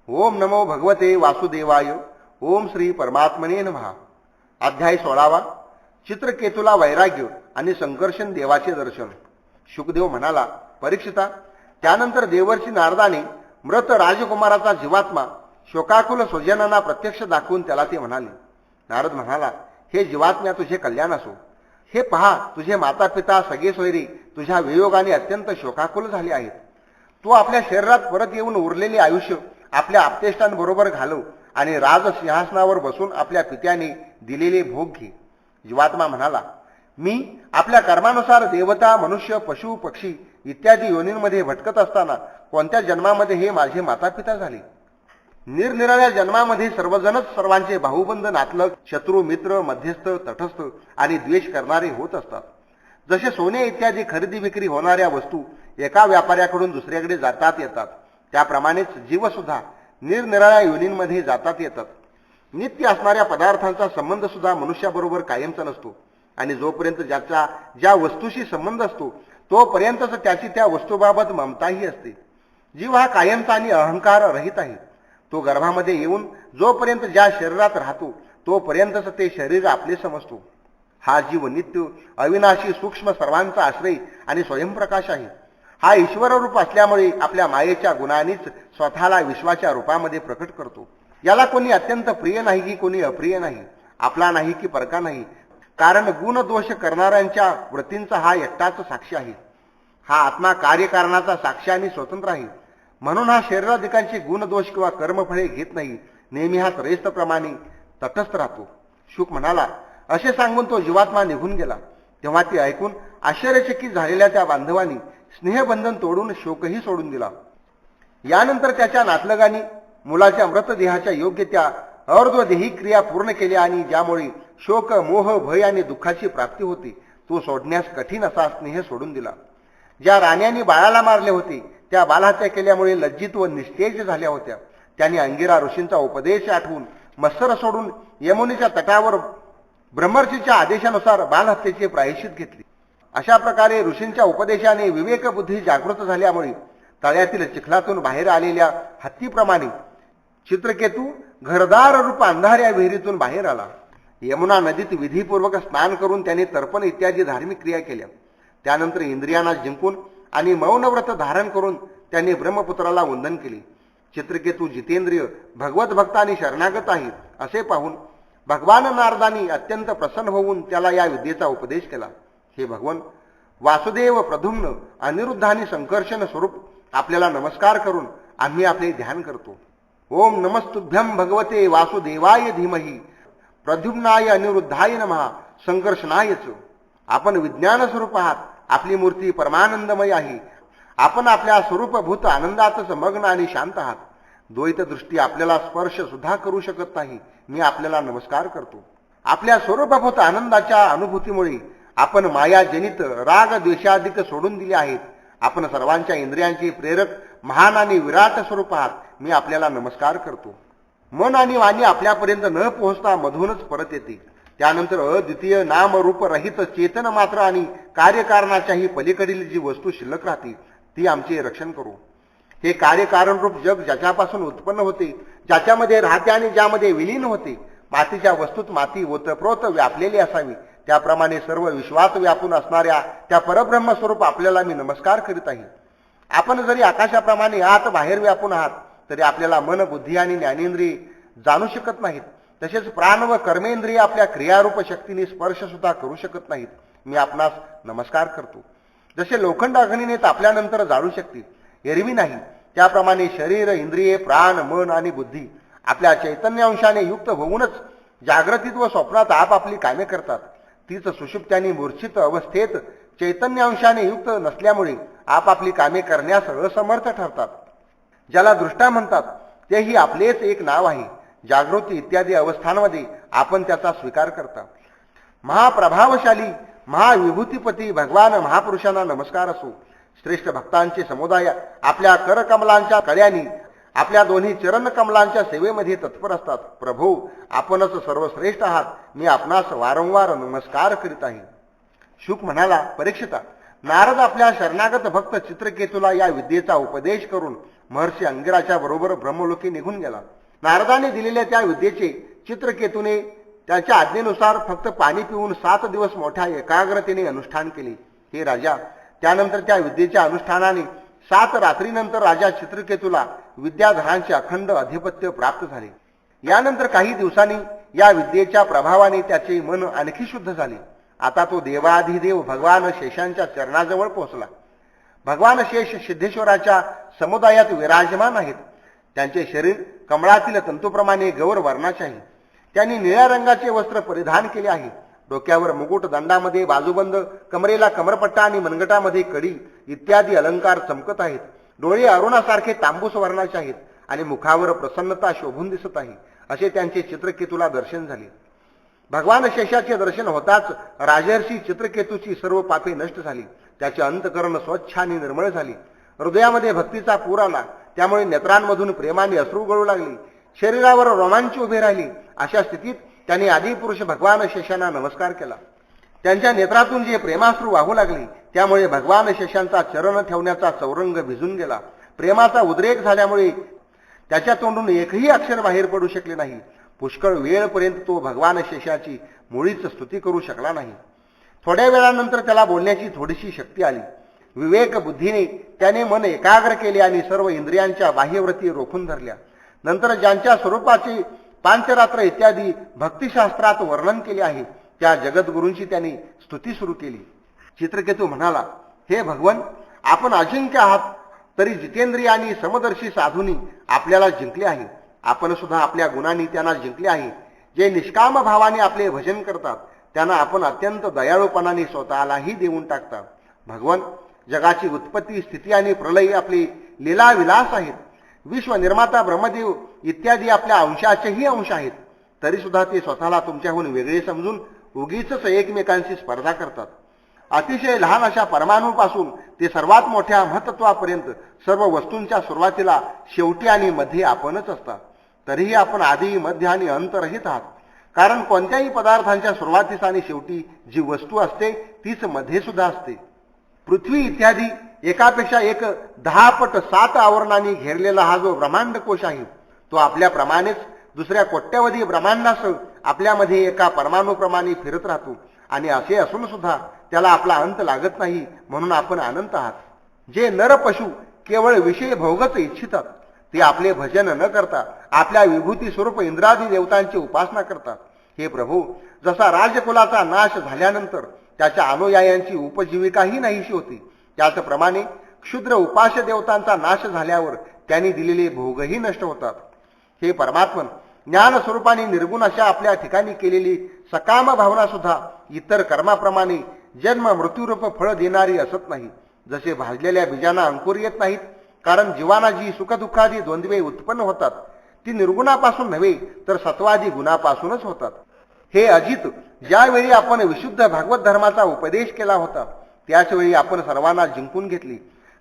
ओम नमो भगवते वासुदेवाय. ओम श्री परमात्मने नमः. अध्याय 16. चित्रकेतूला वैराग्य आणि संकर्षण देवाचे दर्शन. शुकदेव म्हणाला, परीक्षिता, त्यानंतर देवर्षी नारदाने मृत राजकुमाराचा जीवात्मा शोकाकुल स्वजनांना प्रत्यक्ष दाखवून त्याला ते म्हणाले. नारद म्हणाला, हे जीवात्म्या, तुझे कल्याण असो. हे पहा, तुझे माता पिता सगळे सोयरी तुझ्या वियोगाने अत्यंत शोकाकुल झाले आहेत. तू आपल्या शरीरात परत येऊन उरलेले आयुष्य आपल्या आप्तेष्टांबरोबर घालव आणि राजसिंहासनावर बसून आपल्या पित्याने दिलेले भोग घे. जीवात्मा म्हणाला, मी आपल्या कर्मानुसार देवता, मनुष्य, पशु, पक्षी इत्यादी योनींमध्ये भटकत असताना कोणत्या जन्मामध्ये हे माझे माता पिता झाले. निरनिराळ्या जन्मामध्ये सर्वजणच सर्वांचे भाऊबंद, नातलग, शत्रू, मित्र, मध्यस्थ, तटस्थ आणि द्वेष करणारे होत असतात. जसे सोने इत्यादी खरेदी विक्री होणाऱ्या वस्तू एका व्यापाऱ्याकडून दुसऱ्याकडे जातात येतात, त्याप्रमाणेच जीवसुद्धा निरनिराळ्या योनींमध्ये जातात येतात. नित्य असणाऱ्या पदार्थांचा संबंध सुद्धा मनुष्याबरोबर कायमचा नसतो आणि जोपर्यंत ज्याचा ज्या वस्तूशी संबंध असतो तोपर्यंतच त्याची त्या वस्तूबाबत ममताही असते. जीव हा कायमचा आणि अहंकार रहित आहे. तो गर्भामध्ये येऊन जोपर्यंत ज्या शरीरात राहतो तोपर्यंतच ते शरीर आपले समजतो. हा जीव नित्य, अविनाशी, सूक्ष्म, सर्वांचा आश्रय आणि स्वयंप्रकाश आहे. हा ईश्वर रूप असल्यामुळे आपल्या मायेच्या गुणांनीच स्वतःला विश्वाच्या रूपामध्ये प्रकट करतो. याला कोणी अत्यंत प्रिय नाही की कोणी अप्रिय नाही, आपला नाही की परका नाही, कारण गुणदोष करणाऱ्यांच्या वृत्तींचा हा एकटाच साक्षी आहे. हा आत्मा कार्यकारणाचा साक्षी आणि स्वतंत्र आहे. म्हणून हा शरीराधिकांची गुणदोष किंवा कर्मफळे घेत नाही, नेहमी हा त्रयस्थप्रमाणे तटस्थ राहतो. शुक म्हणाला, असे सांगून तो जीवात्मा निघून गेला. तेव्हा ते ऐकून आश्चर्यचकित झालेल्या त्या बांधवांनी स्नेहबंधन तोडून शोकही सोडून दिला. यानंतर त्याच्या नातलगांनी मुलाच्या मृतदेहाच्या योग्य त्या अर्धदेही क्रिया पूर्ण केल्या आणि ज्यामुळे शोक, मोह, भय आणि दुःखाची प्राप्ती होती तो सोडण्यास कठीण असा स्नेह सोडून दिला. ज्या राण्यांनी बाळाला मारले होते त्या बालहत्या केल्यामुळे लज्जित व निस्तेज झाल्या होत्या, त्यांनी अंगिरा ऋषींचा उपदेश आठवून मत्सर सोडून यमुनेच्या तटावर ब्रह्मर्षीच्या आदेशानुसार बालहत्येचे प्रायश्चित घेतले. अशा प्रकारे ऋषींच्या उपदेशाने विवेकबुद्धी जागृत झाल्यामुळे तळ्यातील चिखलातून बाहेर आलेल्या हत्तीप्रमाणे चित्रकेतू घरदार रूप अंधाऱ्या विहिरीतून बाहेर आला. यमुना नदीत विधीपूर्वक स्नान करून त्याने तर्पण इत्यादी धार्मिक क्रिया केल्या. त्यानंतर इंद्रियांना जिंकून आणि मौनव्रत धारण करून त्यांनी ब्रह्मपुत्राला वंदन केले. चित्रकेतू जितेंद्रिय, भगवत भक्त आणि शरणागत आहे असे पाहून भगवान नारदांनी अत्यंत प्रसन्न होऊन त्याला या विद्येचा उपदेश केला. हे भगवन, वासुदेव, प्रद्युम्न, अनिरुद्ध आणि संकर्षण स्वरूप आपल्याला नमस्कार करून आम्ही आपले ध्यान करतो. ओम नमस्तुभ्यं भगवते वासुदेवाय धीमहि, प्रद्युम्नाय अनिरुद्धाय नमः, संकर्षणाय च. आपण विज्ञान स्वरूप आहात. आपली मूर्ती परमानंदमय आहे. आपण आपल्या स्वरूपभूत आनंदातच मग्न आणि शांत आहात. द्वैत दृष्टी आपल्याला स्पर्श सुद्धा करू शकत नाही. मी आपल्याला नमस्कार करतो. आपल्या स्वरूपभूत आनंदाच्या अनुभूतीमुळे आपण मायाजनित राग, द्वेषाधिक सोडून दिले आहेत. आपण सर्वांच्या इंद्रियांचे प्रेरक, महान आणि विराट स्वरूप आहात. मी आपल्याला नमस्कार करतो. मन आणि वाणी आपल्यापर्यंत न पोहोचता मधूनच परत येते. त्यानंतर अद्वितीय नामरूप रहित चेतन मात्र आणि कार्यकारणाच्याही पलीकडील जी वस्तू शिल्लक राहते ती आमचे रक्षण करू. हे कार्यकारणरूप जग ज्याच्यापासून उत्पन्न होते, ज्याच्यामध्ये राहते आणि ज्यामध्ये विलीन होते, मातीच्या वस्तूत माती ओतप्रोत व्यापलेली असावी, त्याप्रमाणे सर्व विश्वात व्यापून असणाऱ्या त्या परब्रह्मस्वरूप आपल्याला मी नमस्कार करीत आहे. आपण जरी आकाशाप्रमाणे आत बाहेर व्यापून आहात तरी आपल्याला मन, बुद्धी आणि ज्ञानेंद्रिय जाणू शकत नाहीत. तसेच प्राण व कर्मेंद्रिय आपल्या क्रियारूप शक्तीने स्पर्श सुद्धा करू शकत नाहीत. मी आपणास नमस्कार करतो. जसे लोखंड अग्नीने तापल्यानंतर जाळू शकते, एरवी नाही, त्याप्रमाणे शरीर, इंद्रिये, प्राण, मन आणि बुद्धी आपल्या चैतन्यांशाने युक्त होऊनच जागृतीत व स्वप्नात आपापली कामे करतात. तीच सुषुप्त्यानी मूर्छित अवस्थेत चैतन्यांशाने युक्त नसल्यामुळे आपापली कामे करण्यास असमर्थ ठरतात. ज्याला दृष्टा म्हणतात तेही आपलेच एक नाव आहे. जागृती इत्यादी अवस्थांमध्ये आपण त्याचा स्वीकार करता. महाप्रभावशाली महाविभूतीपती भगवान महापुरुषांना नमस्कार असो. श्रेष्ठ भक्तांचे समुदाय आपल्या करकमलांच्या कळ्यांनी आपल्या दोन्ही चरणकमलांच्या सेवेमध्ये तत्पर असतात. प्रभू, आपणच सर्वश्रेष्ठ आहात. मी आपणास वारंवार नमस्कार करीत आहे. शुक म्हणाला, परीक्षिता, नारद आपल्या शरणागत भक्त चित्रकेतूला या विद्येचा उपदेश करून महर्षी अंगिराच्या बरोबर ब्रह्मलोकी निघून गेला. नारदाने दिलेल्या त्या विद्येचे चित्रकेतूने त्याच्या आज्ञेनुसार फक्त पाणी पिऊन 7 दिवस मोठ्या एकाग्रतेने अनुष्ठान केले. हे राजा, त्यानंतर त्या विद्येच्या अनुष्ठानाने 7 रात्रीनंतर राजा चित्रकेतूला विद्याधरांचे अखंड अधिपत्य प्राप्त झाले. यानंतर काही दिवसांनी या विद्येच्या प्रभावाने त्याचे मन आणखी शुद्ध झाले. आता तो देवाधिदेव भगवान शेषांच्या चरणाजवळ पोहोचला. भगवान शेष सिद्धेश्वराच्या समुदायात विराजमान आहेत. त्यांचे शरीर कमळातील तंतूप्रमाणे गौर वर्णाचे आहे. त्यांनी निळ्या रंगाचे वस्त्र परिधान केले आहे. डोक्यावर मुकुट, दंडामध्ये बाजूबंद, कमरेला कमरपट्टा आणि मनगटामध्ये कडी इत्यादी अलंकार चमकत आहेत. डोळे अरुणासारखे तांबूस वर्णाचे आहेत आणि मुखावर प्रसन्नता शोभून दिसत आहे. असे त्यांचे चित्रकेतूला दर्शन झाले. भगवान शेषाचे दर्शन होताच राजर्षी चित्रकेतूची सर्व पापे नष्ट झाली. त्याचे अंतकरण स्वच्छ आणि निर्मळ झाले. हृदयामध्ये भक्तीचा पूर आला. त्यामुळे नेत्रांमधून प्रेमाने अश्रू गळू लागले. शरीरावर रोमांच उभे राहिले. अशा स्थितीत त्यांनी आदिपुरुष भगवान शेषांना नमस्कार केला. त्यांच्या नेत्रातून जे प्रेमाश्रू वाहू लागले त्यामुळे भगवान शेषांचा चरण ठेवण्याचा चौरंग भिजून गेला. प्रेमाचा उद्रेक झाल्यामुळे त्याच्या तोंडून एकही अक्षर बाहेर पडू शकले नाही. पुष्कळ वेळपर्यंत तो भगवान शेषाची मुळीच स्तुती करू शकला नाही. थोड्या वेळानंतर त्याला बोलण्याची थोडीशी शक्ती आली. विवेक बुद्धीने त्याने मन एकाग्र केले आणि सर्व इंद्रियांच्या बाह्यवृत्ती रोखून धरल्या. नंतर ज्यांच्या स्वरूपाचे पांचरात्र इत्यादी भक्तिशास्त्रात वर्णन केले आहे त्या जगद्गुरूंची त्यांनी स्तुती सुरू केली. चित्रकेतू म्हणाला, हे भगवन, आपण अजिंक्य आहात, तरी जितेंद्रिय आणि समदर्शी साधूंनी आपल्याला जिंकले आहे. आपण सुद्धा आपल्या गुणांनी त्यांना जिंकले आहे. जे निष्काम भावाने आपले भजन करतात त्यांना आपण अत्यंत दयाळूपणाने स्वतःलाही देऊन टाकतात. भगवन, जगाची उत्पत्ती, स्थिती आणि प्रलय आपले लीलाविलास आहेत. विश्व निर्माता ब्रह्मदेव इत्यादी आपल्या अंशाचेही अंश आहेत. तरी सुद्धा ते स्वतःला तुमच्याहून वेगळे समजून उगीच एकमेकांशी स्पर्धा करतात. अतिशय लहान अशा परमाणूपासून ते सर्वात मोठ्या महत्त्वापर्यंत सर्व वस्तूंच्या सुरुवातीला, शेवटी आणि मध्ये आपणच असता. तरीही आपण आधी, मध्य आणि अंत रहित आहात. कारण कोणत्याही पदार्थांच्या सुरुवातीस आणि शेवटी जी वस्तू असते तीच मध्ये सुद्धा असते. पृथ्वी इत्यादी एकापेक्षा एक 10 पट 7 आवरणांनी घेरलेला हा जो ब्रह्मांड कोश आहे तो आपल्याप्रमाणेच दुसऱ्या कोट्यवधी ब्रह्मांडासह आपल्यामध्ये एका परमाणूप्रमाणे फिरत राहतो. आणि असे असून सुद्धा त्याला आपला अंत लागत नाही, म्हणून आपण अनंत आहात. जे नर पशु केवळ विषय भोगच इच्छितात ते आपले भजन न करता आपल्या विभूती स्वरूप इंद्रादी देवतांची उपासना करतात. हे प्रभू, जसा राजकुलाचा नाश झाल्यानंतर त्याच्या अनुयायांची उपजीविकाही नाहीशी होती, त्याचप्रमाणे क्षुद्र उपास्य देवतांचा नाश झाल्यावर त्यांनी दिलेले भोगही नष्ट होतात. हे परमात्मन, ज्ञान स्वरूपाने निर्गुण अशा आपल्या ठिकाणी केलेली सकाम भावना सुद्धा इतर कर्माप्रमाणे जन्म मृत्यूरूप फळ देणारी असत नाही. जसे भाजलेल्या बीजांना अंकुर येत नाहीत, कारण जीवाना जी सुखदुःखादी द्वंद्वे उत्पन्न होतात ती निर्गुणापासून नव्हे तर सत्वादी गुणापासूनच होतात. हे अजित, ज्यावेळी आपण विशुद्ध भागवत धर्माचा उपदेश केला होता त्याचवेळी आपण सर्वांना जिंकून घेतली.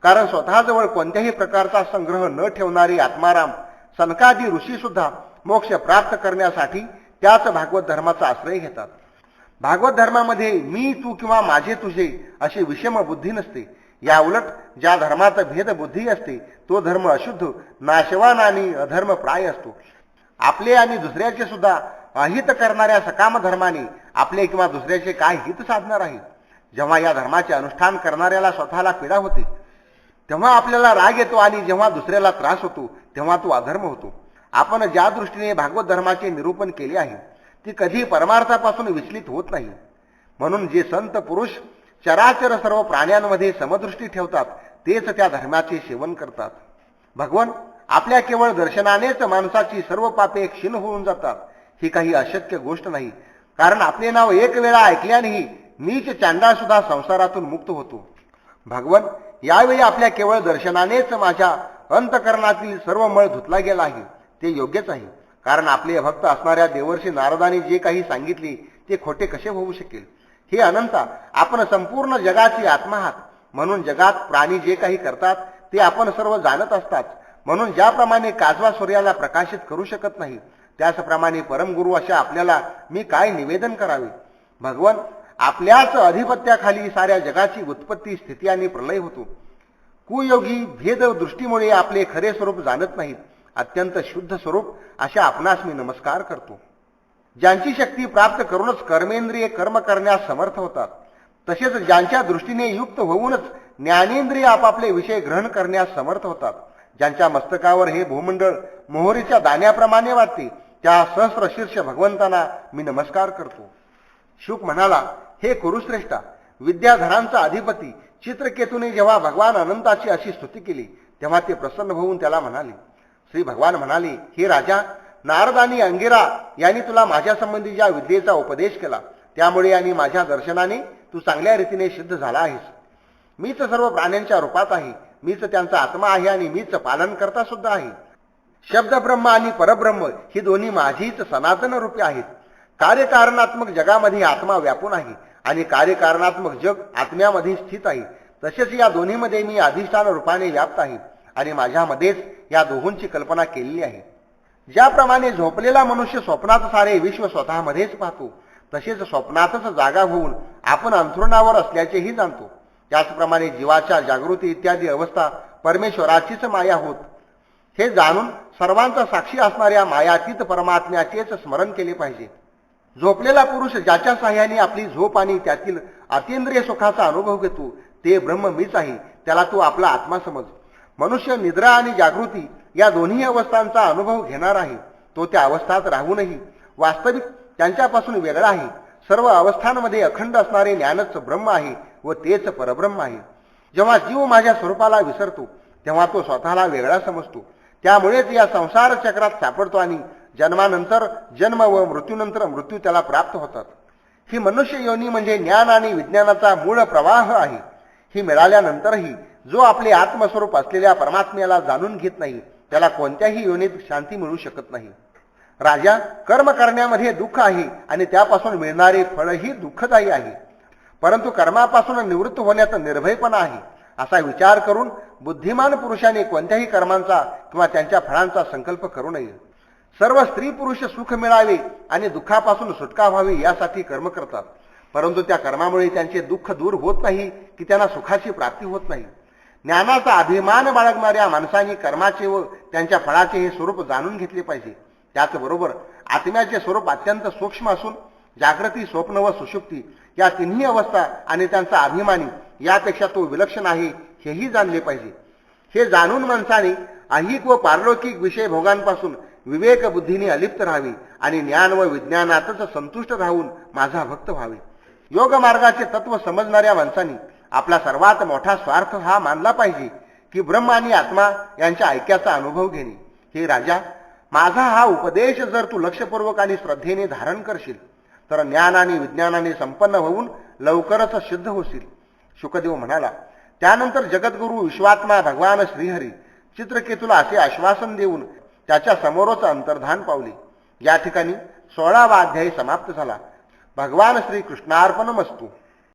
कारण स्वतःजवळ कोणत्याही प्रकारचा संग्रह न ठेवणारी आत्माराम सनकादी ऋषी सुद्धा मोक्ष प्राप्त करण्यासाठी त्याच भागवत धर्माचा आश्रय घेतात. भागवत धर्मामध्ये मी, तू किंवा माझे, तुझे अशी विषम बुद्धी नसते. या उलट ज्या धर्मात भेदबुद्धी असते तो धर्म अशुद्ध, नाशवान आणि अधर्म प्राय असतो. आपले आणि दुसऱ्याचे सुद्धा अहित करणाऱ्या सकाम धर्माने आपले किंवा दुसऱ्याचे काय हित साधणार आहे. जेव्हा या धर्माचे अनुष्ठान करणाऱ्याला स्वतःला पीडा होते तेव्हा आपल्याला राग येतो आणि जेव्हा दुसऱ्याला त्रास होतो तेव्हा तो अधर्म होतो. आपण ज्या दृष्टीने भागवत धर्माचे निरूपण केले आहे ती कधी परमार्थापासून विचलित होत नाही. म्हणून जे संत पुरुष चराचर सर्व प्राण्यांमध्ये समदृष्टी ठेवतात तेच त्या धर्माचे सेवन करतात. भगवन, आपल्या केवळ दर्शनानेच माणसाची सर्व पापे क्षीण होऊन जातात ही काही अशक्य गोष्ट नाही. कारण आपले नाव एक वेळा ऐकल्यानेही नीच चांडाळ सुद्धा संसारातून मुक्त होतो. भगवन, यावेळी आपल्या केवळ दर्शनानेच माझ्या अंतकरणातील सर्व मळ धुतला गेला आहे. ते योग्यच आहे, कारण आपले भक्त असणाऱ्या देवर्षी नारदाने जे काही सांगितले ते खोटे कसे होऊ शकेल. हे अनंता, आपण संपूर्ण जगाची आत्मा आहात. म्हणून जगात प्राणी जे काही करतात ते आपण सर्व जाणत असतात. म्हणून ज्याप्रमाणे काजवा सूर्याला प्रकाशित करू शकत नाही त्याचप्रमाणे परमगुरु अशा आपल्याला मी काय निवेदन करावे. भगवन, आपल्याच अधिपत्याखाली साऱ्या जगाची उत्पत्ती, स्थिती आणि प्रलय होतो. कुयोगी भेद दृष्टीमुळे आपले खरे स्वरूप जाणत नाहीत. अत्यंत शुद्ध स्वरूप अशा आपणास मी नमस्कार करतो. ज्यांची शक्ती प्राप्त करूनच कर्मेंद्रिय कर्म करण्यास समर्थ होतात, तसेच ज्यांच्या दृष्टीने युक्त होऊनच ज्ञानेंद्रिय आपापले विषय ग्रहण करण्यास समर्थ होतात, ज्यांच्या मस्तकावर हे भूमंडळ मोहरीच्या दाण्याप्रमाणे वाटते, त्या सहस्रशीर्ष भगवंतांना मी नमस्कार करतो. शुक म्हणाला, हे कुरुश्रेष्ठा, विद्याधरांचा अधिपती चित्रकेतूने जेव्हा भगवान अनंताची अशी स्तुती केली तेव्हा ते प्रसन्न होऊन त्याला म्हणाले. श्री भगवान म्हणाले, हे राजा, नारद आणि अंगिरा यांनी तुला माझ्या संबंधी ज्या विद्येचा उपदेश केला त्यामुळे आणि माझ्या दर्शनाने तू चांगल्या रीतीने सिद्ध झाला आहेस. मीच सर्व प्राण्यांच्या रूपात आहे, मीच त्यांचा आत्मा आहे आणि मीच पालन करता सुद्धा आहे. शब्द ब्रह्म आणि परब्रह्म ही दोन्ही माझीच सनातन रूपे आहेत. कार्यकारणात्मक जगामध्ये आत्मा व्यापून आहे आणि कार्यकारणात्मक जग आत्म्यामध्ये स्थित आहे. तसेच या दोन्हीमध्ये मी अधिष्ठान रूपाने व्याप्त आहे आणि माझ्यामध्येच या दोहोंची कल्पना केलेली आहे. ज्याप्रमाणे झोपलेला मनुष्य स्वप्नात सारे विश्व स्वतःमध्येच पाहतो, तसेच स्वप्नातच जागा होऊन आपण अंथरुणावर असल्याचेही जाणतो. त्याचप्रमाणे जीवाच्या जागृती इत्यादी अवस्था परमेश्वराचीच माया होत. हे जाणून सर्वांचा साक्षी असणाऱ्या मायातीत परमात्म्याचेच स्मरण केले पाहिजे. झोपलेला पुरुष ज्याच्या साह्याने आपली झोप आणि त्यातील अतींद्रिय सुखाचा अनुभव घेतो ते ब्रह्म मीच आहे, त्याला तू आपला आत्मा समज. मनुष्य निद्रा आणि जागृती या दोन्ही अवस्थांचा अनुभव घेणार आहे. तो त्या अवस्थात राहूनही वास्तविक त्यांच्यापासून वेगळा आहे. सर्व अवस्थांमध्ये अखंड असणारे ज्ञानच ब्रह्म आहे व तेच परब्रह्म आहे. जेव्हा जीव माझ्या स्वरूपाला विसरतो तेव्हा तो स्वतःला वेगळा समजतो. त्यामुळेच या संसार चक्रात सापडतो आणि जन्मानंतर जन्म व मृत्यूनंतर मृत्यू त्याला प्राप्त होतात. ही मनुष्य योनी म्हणजे ज्ञान आणि विज्ञानाचा मूळ प्रवाह आहे. ही मिळाल्यानंतरही जो आपले आत्मस्वरूप असलेल्या परमात्म्याला जाणून घेत नाही त्याला कोणत्याही योनीत शांती मिळू शकत नाही. राजा, कर्म करण्यामध्ये दुःख आहे आणि त्यापासून मिळणारे फळही दुःखदायी आहे, परंतु कर्मापासून निवृत्त होण्यात निर्भयपणा आहे. असा विचार करून बुद्धिमान पुरुषाने कोणत्याही कर्मांचा किंवा त्यांच्या फळांचा संकल्प करू नये. सर्व स्त्री पुरुष सुख मिळावे आणि दुःखापासून सुटका व्हावी यासाठी कर्म करतात, परंतु त्या कर्मामुळे त्यांचे दुःख दूर होत नाही की त्यांना सुखाची प्राप्ती होत नाही. ज्ञानाचा अभिमान बाळगणाऱ्या माणसांनी कर्माचे व त्यांच्या फळाचे हे स्वरूप जाणून घेतले पाहिजे. त्याचबरोबर आत्म्याचे स्वरूप अत्यंत सूक्ष्म असून जागृती, स्वप्न व सुषुप्ती या तिन्ही अवस्था आणि त्यांचा अभिमानी यापेक्षा तो विलक्षण आहे हेही जाणले पाहिजे. हे जाणून माणसाने ऐहिक व पारलौकिक विषय भोगांपासून विवेक बुद्धीने अलिप्त राहावे आणि ज्ञान व विज्ञानातच संतुष्ट राहून माझा भक्त व्हावे. योग मार्गाचे तत्व समजणाऱ्या माणसांनी आपला सर्वात मोठा स्वार्थ हा मानला पाहिजे की ब्रह्म आणि आत्मा यांच्या ऐक्याचा अनुभव घेणे. हे राजा, माझा हा उपदेश जर तू लक्षपूर्वक आणि श्रद्धेने धारण करशील तर ज्ञान आणि विज्ञानाने संपन्न होऊन लवकरच सिद्ध होशील. शुकदेव म्हणाला. त्यानंतर जगद्गुरु विश्वात्मा भगवान श्रीहरी चित्रकेतूला असे आश्वासन देऊन त्याच्या समोरच अंतर्धान पावले. या ठिकाणी 16वा अध्याय समाप्त झाला. भगवान श्री कृष्णार्पणमस्तु.